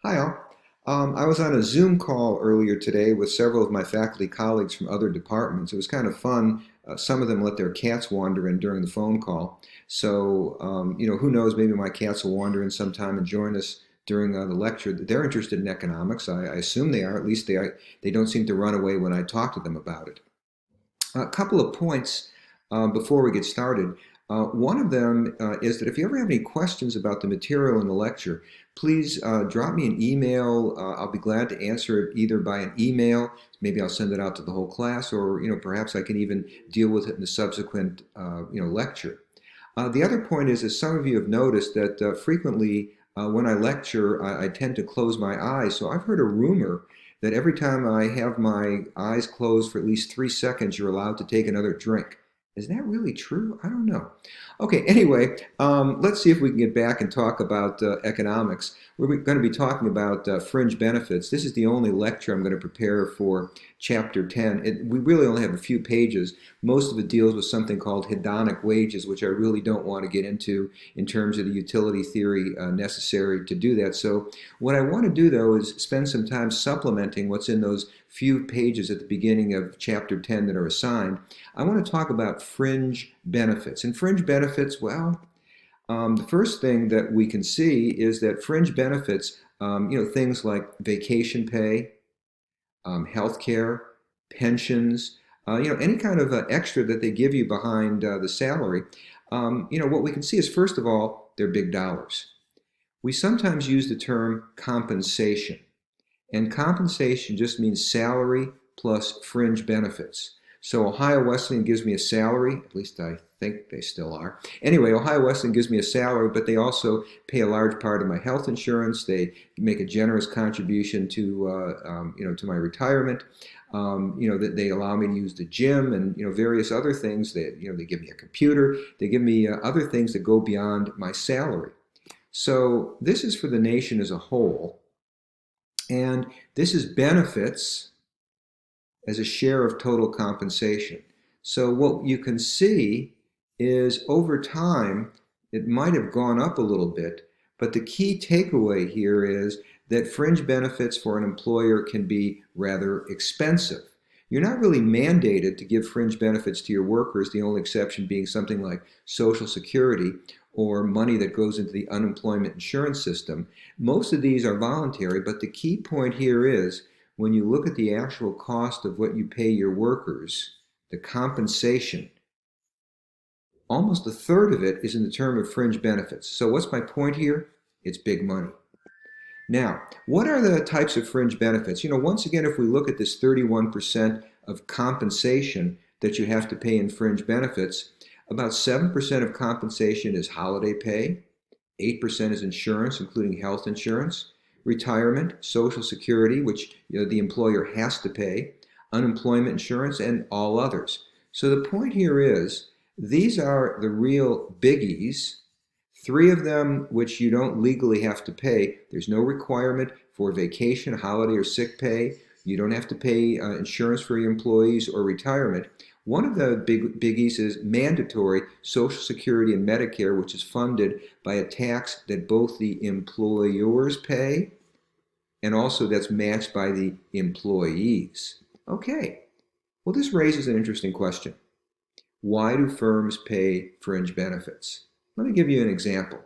Hi all. I was on a Zoom call earlier today with several of my faculty colleagues from other departments. It was kind of fun. Some of them let their cats wander in during the phone call. So, who knows, maybe my cats will wander in sometime and join us during the lecture. They're interested in economics. I assume they are. At least they don't seem to run away when I talk to them about it. A couple of points before we get started. One of them is that if you ever have any questions about the material in the lecture, please drop me an email. I'll be glad to answer it either by an email, maybe I'll send it out to the whole class, or perhaps I can even deal with it in the subsequent lecture. The other point is, as some of you have noticed, that frequently when I lecture, I tend to close my eyes. So I've heard a rumor that every time I have my eyes closed for at least 3 seconds, you're allowed to take another drink. Is that really true? I don't know. Okay, anyway, let's see if we can get back and talk about economics. We're going to be talking about fringe benefits. This is the only lecture I'm going to prepare for Chapter 10. We really only have a few pages. Most of it deals with something called hedonic wages, which I really don't want to get into in terms of the utility theory necessary to do that. So what I want to do, though, is spend some time supplementing what's in those few pages at the beginning of Chapter 10 that are assigned. I want to talk about fringe benefits. And fringe benefits, well, the first thing that we can see is that fringe benefits, things like vacation pay, health care, pensions, any kind of extra that they give you behind the salary, what we can see is, first of all, they're big dollars. We sometimes use the term compensation, and compensation just means salary plus fringe benefits. So Ohio Wesleyan gives me a salary, at least I think they still are. Anyway, Ohio Wesleyan gives me a salary, but they also pay a large part of my health insurance. They make a generous contribution to my retirement. That they allow me to use the gym and various other things. They give me a computer. They give me other things that go beyond my salary. So this is for the nation as a whole, and this is benefits as a share of total compensation. So what you can see is over time, it might have gone up a little bit, but the key takeaway here is that fringe benefits for an employer can be rather expensive. You're not really mandated to give fringe benefits to your workers, the only exception being something like Social Security or money that goes into the unemployment insurance system. Most of these are voluntary, but the key point here is when you look at the actual cost of what you pay your workers, the compensation, almost a third of it is in the term of fringe benefits. So what's my point here? It's big money. Now, what are the types of fringe benefits? Once again, if we look at this 31% of compensation that you have to pay in fringe benefits, about 7% of compensation is holiday pay, 8% is insurance, including health insurance, retirement, Social Security, which the employer has to pay, unemployment insurance, and all others. So the point here is, these are the real biggies. 3 of them which you don't legally have to pay. There's no requirement for vacation, holiday, or sick pay. You don't have to pay insurance for your employees or retirement. One of the biggies is mandatory Social Security and Medicare, which is funded by a tax that both the employers pay and also that's matched by the employees. Okay, well, this raises an interesting question. Why do firms pay fringe benefits? Let me give you an example.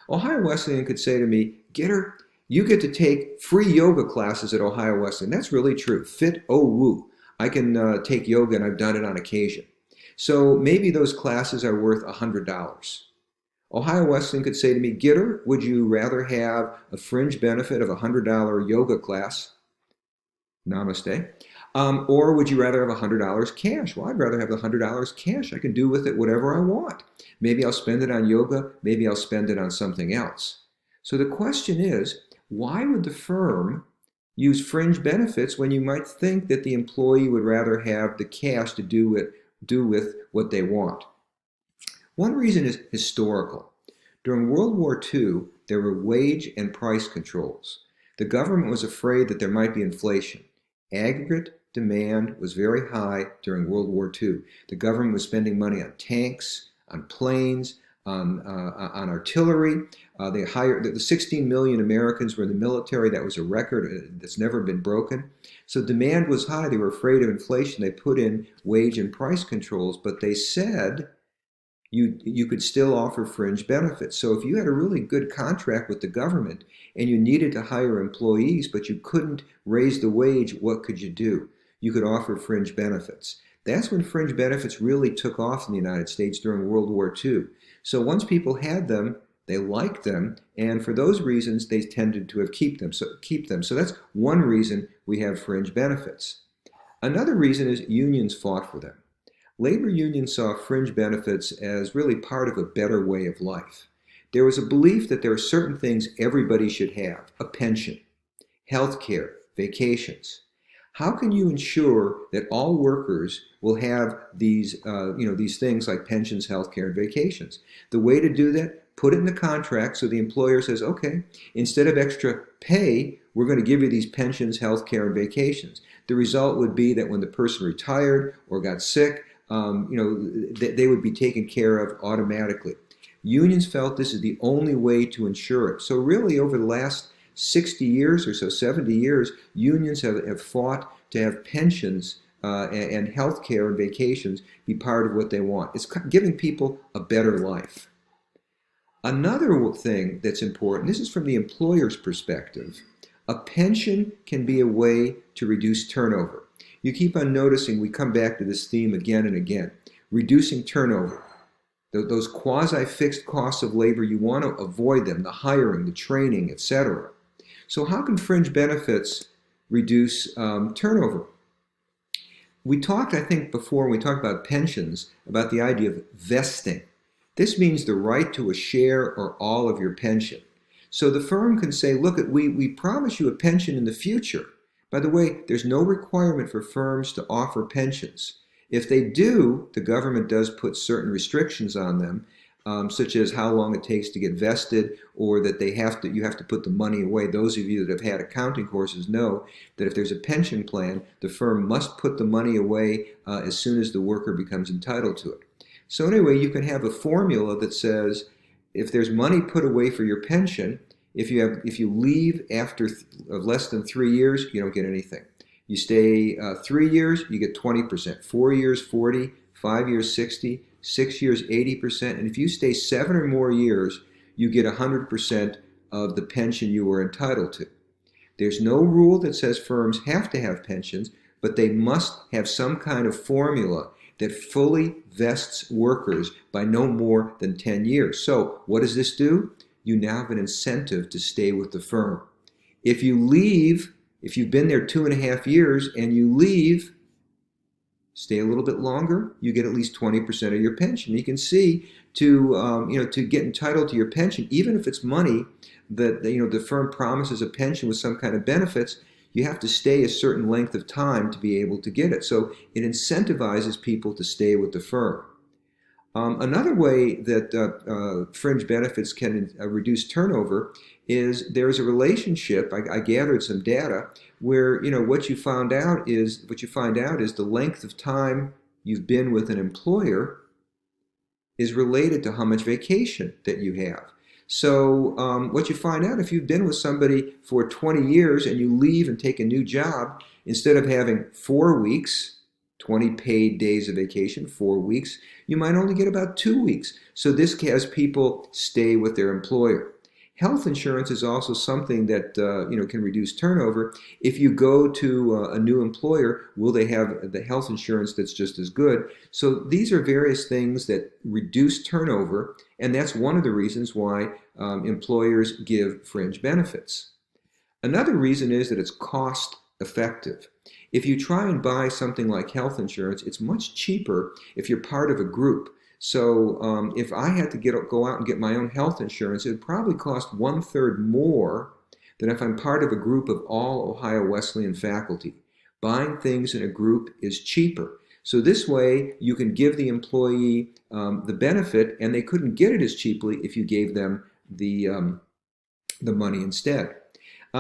Ohio Wesleyan could say to me, Gitter, you get to take free yoga classes at Ohio Wesleyan. That's really true. Fit oh woo. I can take yoga, and I've done it on occasion. So maybe those classes are worth $100. Ohio Wesleyan could say to me, Gitter, would you rather have a fringe benefit of a $100 yoga class? Namaste. Or would you rather have $100 cash? Well, I'd rather have the $100 cash. I can do with it whatever I want. Maybe I'll spend it on yoga. Maybe I'll spend it on something else. So the question is, why would the firm use fringe benefits when you might think that the employee would rather have the cash to do with what they want? One reason is historical. During World War II, there were wage and price controls. The government was afraid that there might be inflation. Aggregate demand was very high during World War II. The government was spending money on tanks, on planes, on artillery. They hired the 16 million Americans were in the military. That was a record that's never been broken. So demand was high. They were afraid of inflation. They put in wage and price controls, but they said you could still offer fringe benefits. So if you had a really good contract with the government and you needed to hire employees, but you couldn't raise the wage, what could you do? You could offer fringe benefits. That's when fringe benefits really took off in the United States during World War II. So once people had them, they liked them, and for those reasons, they tended to keep them. So that's one reason we have fringe benefits. Another reason is unions fought for them. Labor unions saw fringe benefits as really part of a better way of life. There was a belief that there are certain things everybody should have: a pension, health care, vacations. How can you ensure that all workers will have these things like pensions, health care, and vacations? The way to do that, put it in the contract so the employer says, okay, instead of extra pay, we're going to give you these pensions, health care, and vacations. The result would be that when the person retired or got sick, they would be taken care of automatically. Unions felt this is the only way to ensure it. So really, over the last 60 years or so, 70 years, unions have fought to have pensions and health care and vacations be part of what they want. It's giving people a better life. Another thing that's important, this is from the employer's perspective, a pension can be a way to reduce turnover. You keep on noticing we come back to this theme again and again. Reducing turnover. Those quasi-fixed costs of labor, you want to avoid them, the hiring, the training, etc. So how can fringe benefits reduce turnover? We talked, I think, before when we talked about pensions, about the idea of vesting. This means the right to a share or all of your pension. So the firm can say, look, we promise you a pension in the future. By the way, there's no requirement for firms to offer pensions. If they do, the government does put certain restrictions on them, such as how long it takes to get vested, or that you have to put the money away. Those of you that have had accounting courses know that if there's a pension plan, the firm must put the money away as soon as the worker becomes entitled to it. So anyway, you can have a formula that says if there's money put away for your pension, if you leave after less than 3 years, you don't get anything. You stay 3 years, you get 20%. 4 years, 40. 5 years, 60. 6 years, 80%. And if you stay 7 or more years, you get 100% of the pension you were entitled to. There's no rule that says firms have to have pensions, but they must have some kind of formula that fully vests workers by no more than 10 years. So what does this do? You now have an incentive to stay with the firm. If you leave, if you've been there 2.5 years and you leave, stay a little bit longer, you get at least 20% of your pension. You can see to get entitled to your pension, even if it's money that the firm promises a pension with some kind of benefits, you have to stay a certain length of time to be able to get it. So it incentivizes people to stay with the firm. Another way that fringe benefits can reduce turnover is there's a relationship. I gathered some data where what you find out is the length of time you've been with an employer is related to how much vacation that you have. So what you find out, if you've been with somebody for 20 years and you leave and take a new job, instead of having 4 weeks, 20 paid days of vacation, 4 weeks, you might only get about 2 weeks. So this has people stay with their employer. Health insurance is also something that can reduce turnover. If you go to a new employer, will they have the health insurance that's just as good? So these are various things that reduce turnover, and that's one of the reasons why employers give fringe benefits. Another reason is that it's cost effective. If you try and buy something like health insurance, it's much cheaper if you're part of a group. So if I had to go out and get my own health insurance, it would probably cost 1/3 more than if I'm part of a group of all Ohio Wesleyan faculty. Buying things in a group is cheaper. So this way you can give the employee the benefit, and they couldn't get it as cheaply if you gave them the money instead.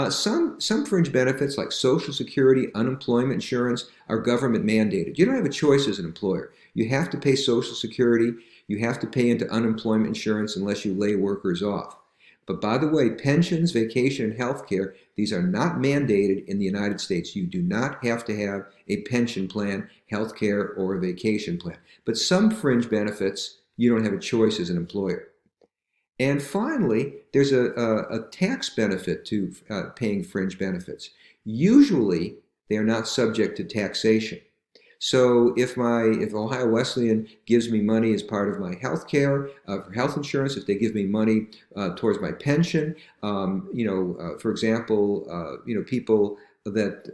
Some fringe benefits like Social Security, unemployment insurance are government mandated. You don't have a choice as an employer. You have to pay Social Security. You have to pay into unemployment insurance unless you lay workers off. But by the way, pensions, vacation, and health care, these are not mandated in the United States. You do not have to have a pension plan, health care, or a vacation plan. But some fringe benefits, you don't have a choice as an employer. And finally, there's a tax benefit to paying fringe benefits. Usually, they are not subject to taxation. So if Ohio Wesleyan gives me money as part of my health care, for health insurance, if they give me money towards my pension, for example, people that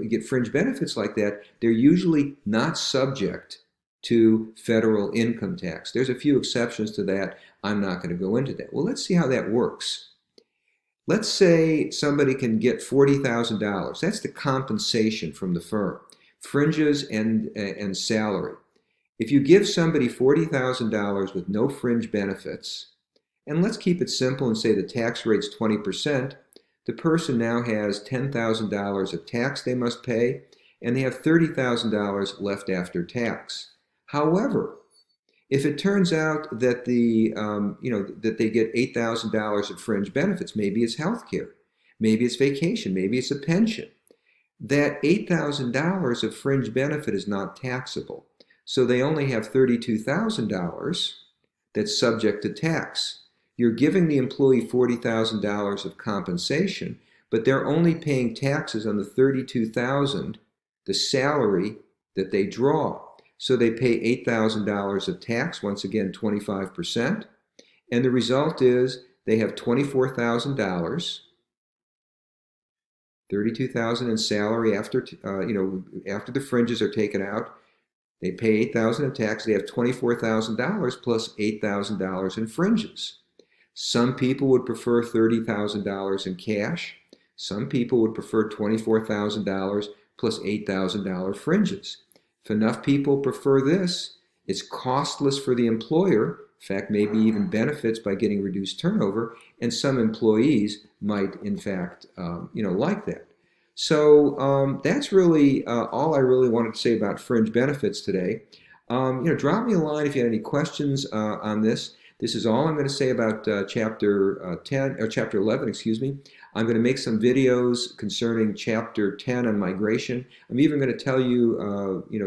get fringe benefits like that, they're usually not subject to federal income tax. There's a few exceptions to that. I'm not going to go into that. Well, let's see how that works. Let's say somebody can get $40,000. That's the compensation from the firm, fringes and salary. If you give somebody $40,000 with no fringe benefits, and let's keep it simple and say the tax rate's 20%, the person now has $10,000 of tax they must pay, and they have $30,000 left after tax. However, if it turns out that that they get $8,000 of fringe benefits, maybe it's health care, maybe it's vacation, maybe it's a pension, that $8,000 of fringe benefit is not taxable. So they only have $32,000 that's subject to tax. You're giving the employee $40,000 of compensation, but they're only paying taxes on the $32,000, the salary that they draw. So they pay $8,000 of tax, once again 25%, and the result is they have $24,000, $32,000 in salary after after the fringes are taken out. They pay $8,000 in tax. They have $24,000 plus $8,000 in fringes. Some people would prefer $30,000 in cash. Some people would prefer $24,000 plus $8,000 fringes. If enough people prefer this, it's costless for the employer. In fact, maybe even benefits by getting reduced turnover, and some employees might, in fact, like that. So that's really all I really wanted to say about fringe benefits today. Drop me a line if you have any questions on this. This is all I'm going to say about chapter 11, excuse me. I'm going to make some videos concerning chapter 10 on migration. I'm even going to tell you,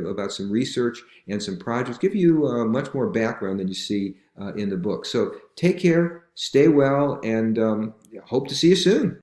about some research and some projects, give you much more background than you see in the book. So take care, stay well, and hope to see you soon.